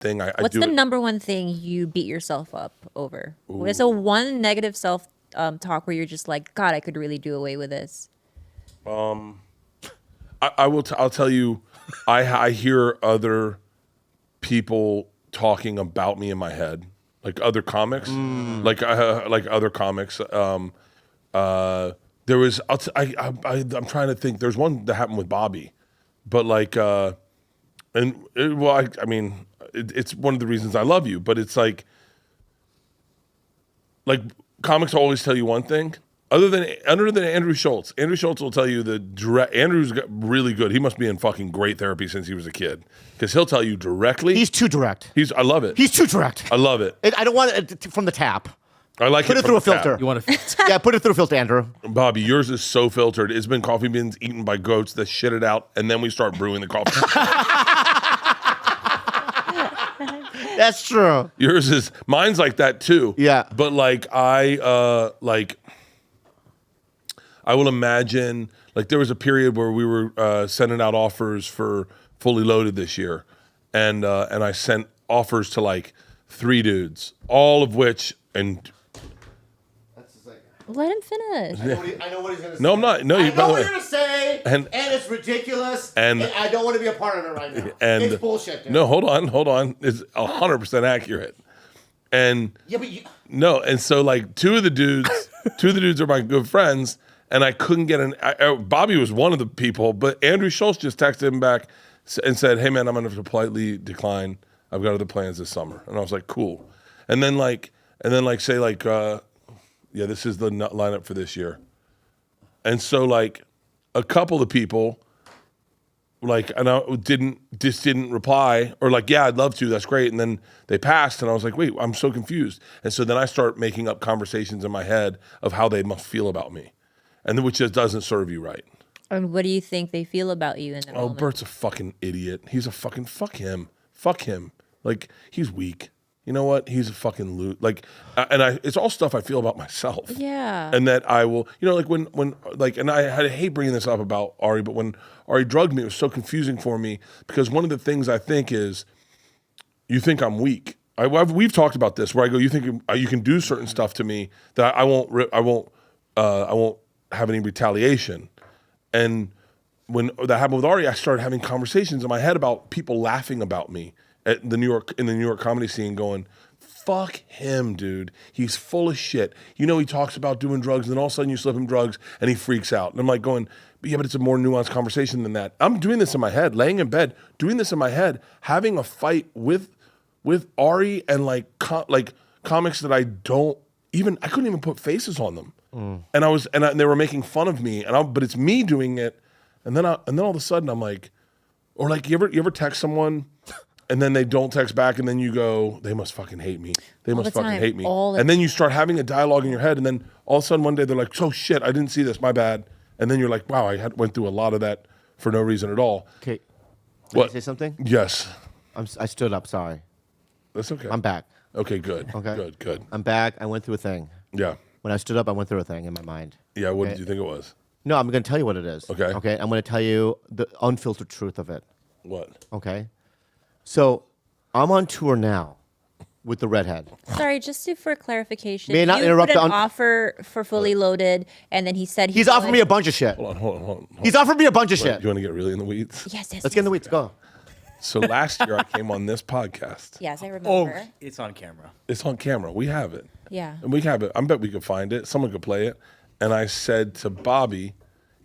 thing. What's the number one thing you beat yourself up over? What's the one negative self talk where you're just like, God, I could really do away with this? I'll tell you, I hear other people talking about me in my head, like other comics, like other comics. There was I'm trying to think. There's one that happened with Bobby, but like it's one of the reasons I love you. But it's like comics always tell you one thing. Other than Andrew Schultz. Andrew Schultz will tell you Andrew's really good. He must be in fucking great therapy since he was a kid. Because he'll tell you directly. He's too direct. I love it. He's too direct. I love it. I don't want it from the tap. I like Put it through a filter. You want to? Yeah, put it through a filter, Andrew. Bobby, yours is so filtered. It's been coffee beans eaten by goats that shit it out, and then we start brewing the coffee. That's true. Mine's like that too. Yeah. But I will imagine, like there was a period where we were sending out offers for Fully Loaded this year, and I sent offers to like 3 dudes, all of which Let him finish. I know what he's going to say. No, I'm not. No, I know what you're going to say, and it's ridiculous, and I don't want to be a part of it right now. And it's bullshit, dude. No, hold on. It's 100% accurate. And yeah, but no, and so like two of the dudes are my good friends, and I couldn't get Bobby was one of the people, but Andrew Schultz just texted him back and said, "Hey man, I'm gonna have to politely decline. I've got other plans this summer." And I was like, "Cool." And then yeah, this is the lineup for this year. And so like a couple of people didn't reply, or like, yeah, I'd love to, that's great. And then they passed, and I was like, wait, I'm so confused. And so then I start making up conversations in my head of how they must feel about me, and then which just doesn't serve you right. And what do you think they feel about you in that moment? Bert's a fucking idiot. He's a fucking fuck him. Like, he's weak. You know what? He's a fucking loot. Like, it's all stuff I feel about myself. Yeah. And that I will, like when and I hate bringing this up about Ari, but when Ari drugged me, it was so confusing for me, because one of the things I think is, you think I'm weak. We've talked about this, where I go, you think you can do certain stuff to me that I won't have any retaliation. And when that happened with Ari, I started having conversations in my head about people laughing about me in the New York comedy scene, going, fuck him, dude. He's full of shit. He talks about doing drugs, and then all of a sudden you slip him drugs and he freaks out. And I'm like going, yeah, but it's a more nuanced conversation than that. I'm doing this in my head, laying in bed, doing this in my head, having a fight with Ari and comics that I couldn't even put faces on them. And they were making fun of me, but it's me doing it. And then all of a sudden I'm like, or like, you ever text someone and then they don't text back, and then you go, they must fucking hate me. They must fucking hate me. And then you start having a dialogue in your head, and then all of a sudden one day they're like, oh shit, I didn't see this, my bad. And then you're like, wow, I went through a lot of that for no reason at all. Okay. What? Can I say something? Yes. I stood up, sorry. That's okay. I'm back. Okay, good. Okay. Good. I'm back. I went through a thing. Yeah. When I stood up, I went through a thing in my mind. Yeah, what did you think it was? No, I'm going to tell you what it is. Okay. Okay, I'm going to tell you the unfiltered truth of it. What? Okay. So, I'm on tour now with the redhead. Sorry, just for clarification. May I not you interrupt put an offer for Fully Loaded, and then he said he's offered me a bunch of shit. Hold on. He's offered me a bunch of shit. You want to get really in the weeds? Yes. Let's get in the weeds. Go. So last year I came on this podcast. Yes, I remember. It's on camera. It's on camera. We have it. Yeah. And we have it. I bet we could find it. Someone could play it. And I said to Bobby,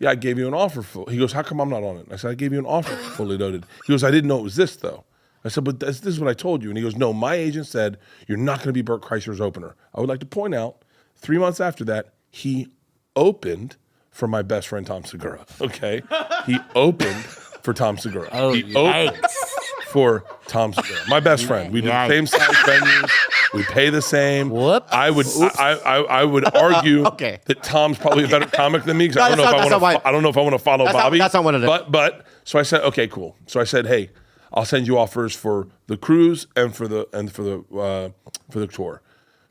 yeah, I gave you an offer. He goes, how come I'm not on it? I said, I gave you an offer for Fully Loaded. He goes, I didn't know it was this, though. I said, but this is what I told you. And he goes, no, my agent said you're not going to be Bert Kreischer's opener. I would like to point out, 3 months after that, he opened for my best friend, Tom Segura. Okay? He opened for Tom Segura. Oh, he opened for Tom Segura. My best friend. We do the same size venues. We pay the same. Whoops. I would argue that Tom's probably a better comic than me, because I don't know if I want to follow Bobby. That's not what it is. But so I said, okay, cool. So I said, hey, I'll send you offers for the cruise and for the tour.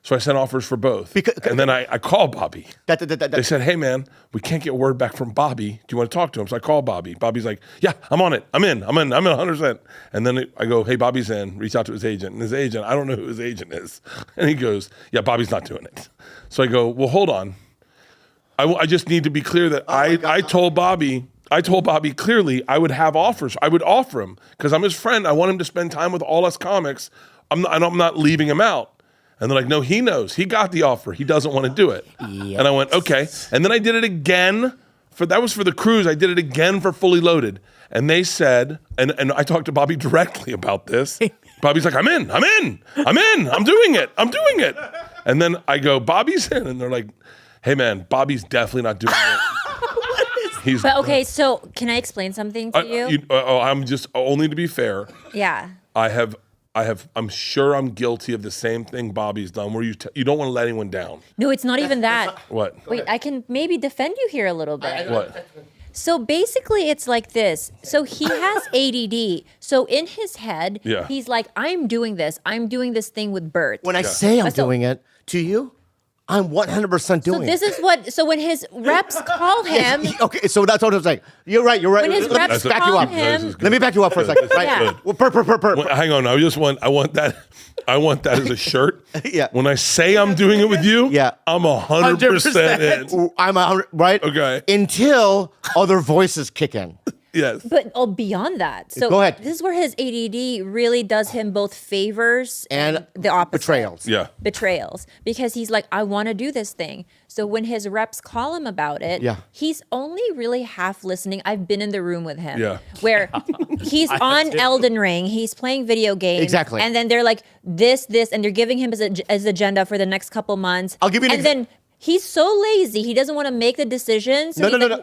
So I sent offers for both. And then I called Bobby. They said, hey, man, we can't get word back from Bobby. Do you want to talk to him? So I called Bobby. Bobby's like, yeah, I'm on it. I'm in 100%. And then I go, hey, Bobby's in. Reach out to his agent. And his agent, I don't know who his agent is. And he goes, yeah, Bobby's not doing it. So I go, well, hold on. I just need to be clear that I told Bobby clearly I would have offers. I would offer him because I'm his friend. I want him to spend time with all us comics. I'm not leaving him out. And they're like, no, he knows. He got the offer. He doesn't want to do it. Yep. And I went, okay. And then I did it again. That was for the cruise. I did it again for Fully Loaded. And they said, and I talked to Bobby directly about this. Bobby's like, I'm in. I'm doing it. And then I go, Bobby's in. And they're like, hey, man, Bobby's definitely not doing it. But okay, so can I explain something to you? I'm just, only to be fair. Yeah. I'm sure I'm guilty of the same thing Bobby's done, where you don't want to let anyone down. No, it's not even that. What? Wait, I can maybe defend you here a little bit. What? So basically, it's like this. So he has ADD. So in his head, he's like, I'm doing this thing with Bert. When I say I'm doing it to you, I'm 100% doing it. So this is what. So when his reps call him, okay. So that's what I'm saying. You're right. when his reps back you call up. him, Let me back you up for a second. Right? Yeah. Well, per. Hang on. I want that as a shirt. Yeah. When I say I'm doing it with you, I'm 100% in. I'm 100, right? Okay. Until other voices kick in. Yes. But beyond that. So go ahead. This is where his ADD really does him both favors and the opposite. Betrayals. Yeah. Betrayals. Because he's like, I want to do this thing. So when his reps call him about it, he's only really half listening. I've been in the room with him. Yeah. Where he's on Elden Ring, he's playing video games. Exactly. And then they're like, this, and they're giving him his agenda for the next couple months. I'll give you an then he's so lazy, he doesn't want to make the decisions. So No.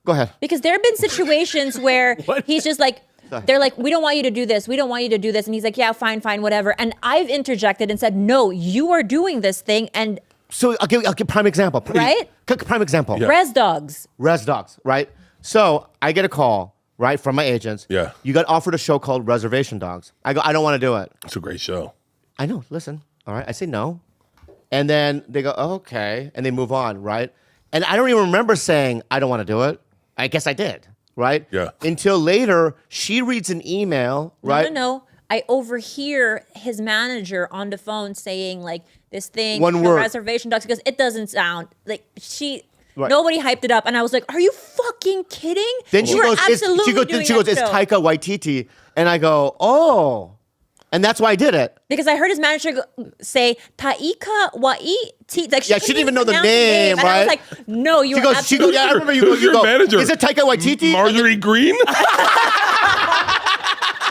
Go ahead. Because there have been situations where he's just like, they're like, we don't want you to do this. We don't want you to do this. And he's like, yeah, fine, whatever. And I've interjected and said, no, you are doing this thing. And so I'll give prime example. Right? Prime example. Yeah. Res dogs, right? So I get a call, right, from my agents. Yeah. You got offered a show called Reservation Dogs. I go, I don't want to do it. It's a great show. I know, listen, all right? I say no. And then they go, oh, okay. And they move on, right? And I don't even remember saying, I don't want to do it. I guess I did, right? Yeah. Until later, she reads an email, right? No. I overhear his manager on the phone saying like this thing, One word. Reservation Dogs, because it doesn't sound like Right. nobody hyped it up. And I was like, are you fucking kidding? Then she goes, it's it's Taika Waititi. And I go, oh. And that's why I did it. Because I heard his manager say Taika Waititi. Like She didn't even know the pronounce name, And right? I was like, no, you're She goes, yeah, I remember you Who's your go, manager? is it Taika Waititi? Marjorie Green?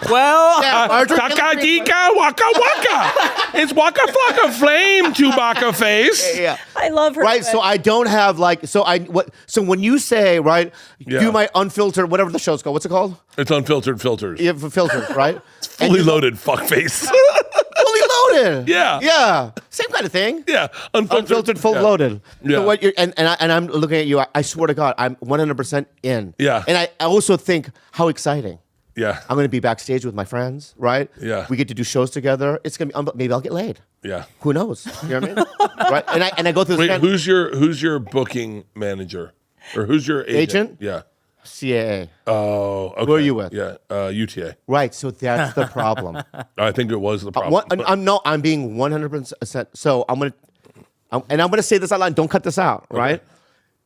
Well, Takadika Waka Waka. It's Waka Flocka Flame, Chewbacca face. Yeah. I love her. Right, so I don't have so when you say, right, do my unfiltered, whatever the show's called, what's it called? It's unfiltered filters. Yeah, filters, right? Fully loaded fuckface. Fully loaded. Yeah. Yeah. Same kind of thing. Yeah. Unfiltered, full Yeah. loaded. Yeah. So what you're, and I'm looking at you, I swear to God, I'm 100% in. Yeah. And I also think, how exciting. Yeah. I'm going to be backstage with my friends, right? Yeah. We get to do shows together. It's going to be, maybe I'll get laid. Yeah. Who knows? You know what I mean? Right? And I go through Wait, this. who's your booking manager? Or who's your agent? Yeah. CAA. Oh, okay. Who are you with? Yeah, UTA. Right, so that's the problem. I think it was the problem. I'm being 100%. So I'm gonna say this out loud. Don't cut this out, right?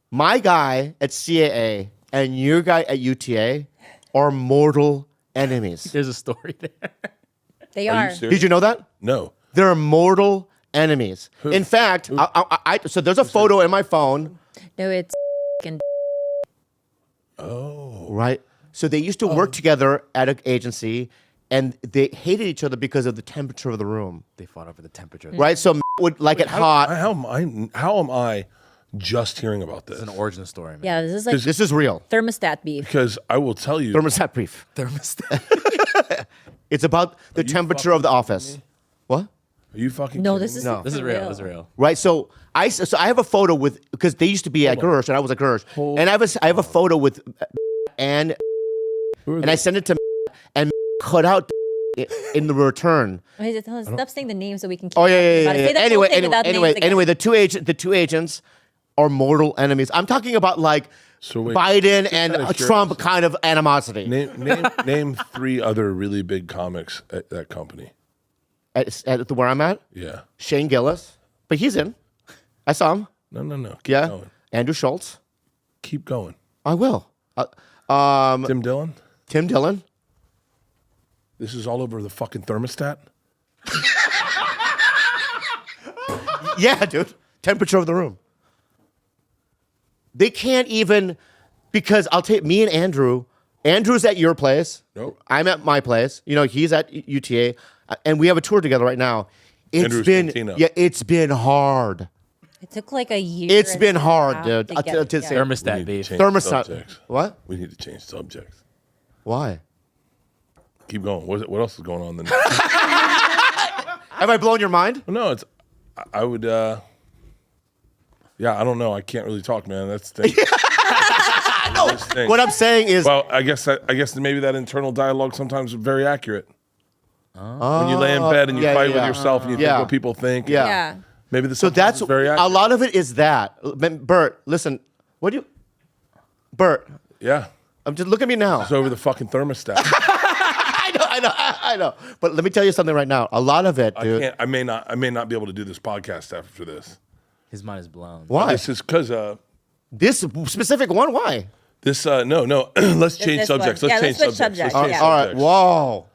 My guy at CAA and your guy at UTA are mortal enemies. there's a story there. They Are are. you serious? Did you know that? No. They're mortal enemies. In fact, so there's a photo in my phone. No, it's and Right. So they used to work together at an agency, and they hated each other because of the temperature of the room. They fought over the temperature. Right. So would like it hot. How am I just hearing about this? It's an origin story, man. yeah, this is like This is real. thermostat beef. Because I will tell you. Thermostat brief. Thermostat. It's about the temperature of the office. What? Are you fucking No, kidding this me? is No. This is for real. This is real. Right. So I have a photo with, because they used to be at Gersh and I was at Gersh, and I have a photo with and I sent it to and cut out in the return. Wait, stop saying the names so we can keep Oh talking yeah. about it. Say the full thing without names again. Anyway, the two agents are mortal enemies. I'm talking about like So wait, Biden just and out of Trump curiosity. kind of animosity. Name 3 other really big comics at that company. At where I'm at, Yeah. Shane Gillis, but he's in. I saw him. No. Keep Yeah, going. Andrew Schultz. Keep going. I will. Tim Dillon. Tim Dillon. This is all over the fucking thermostat. Yeah, dude. Temperature of the room. They can't even, because I'll take me and Andrew. Andrew's at your place. Nope. I'm at my place. You know, he's at UTA, and we have a tour together right now. Andrew's Cantina. It's been hard. It took like a year. It's been and a hard, half dude. to I'll get tell it you. together. We Thermostat need to beef. change Thermostat. subjects. What? We need to change subjects. Why? Keep going. What else is going on then? Have I blown your mind? Well, no, I would. Yeah, I don't know. I can't really talk, man. That's the thing. What I'm saying is, Well, I guess maybe that internal dialogue sometimes is very accurate. When you lay in bed and you yeah, fight yeah, with yeah. yourself and you Yeah. think what people think. Yeah. Yeah. Maybe the so that's very a accurate. lot of it is that. Bert, listen. What do you, Bert? Yeah. I'm just look at me now. It's over the fucking thermostat. I know. But let me tell you something right now. A lot of it, dude. I may not be able to do this podcast after this. His mind is blown. Why? This is because This specific one? Why? this no. Let's change This subjects. one. Let's Yeah, change let's switch subjects. subjects. Let's change Yeah. All right. subjects. Whoa.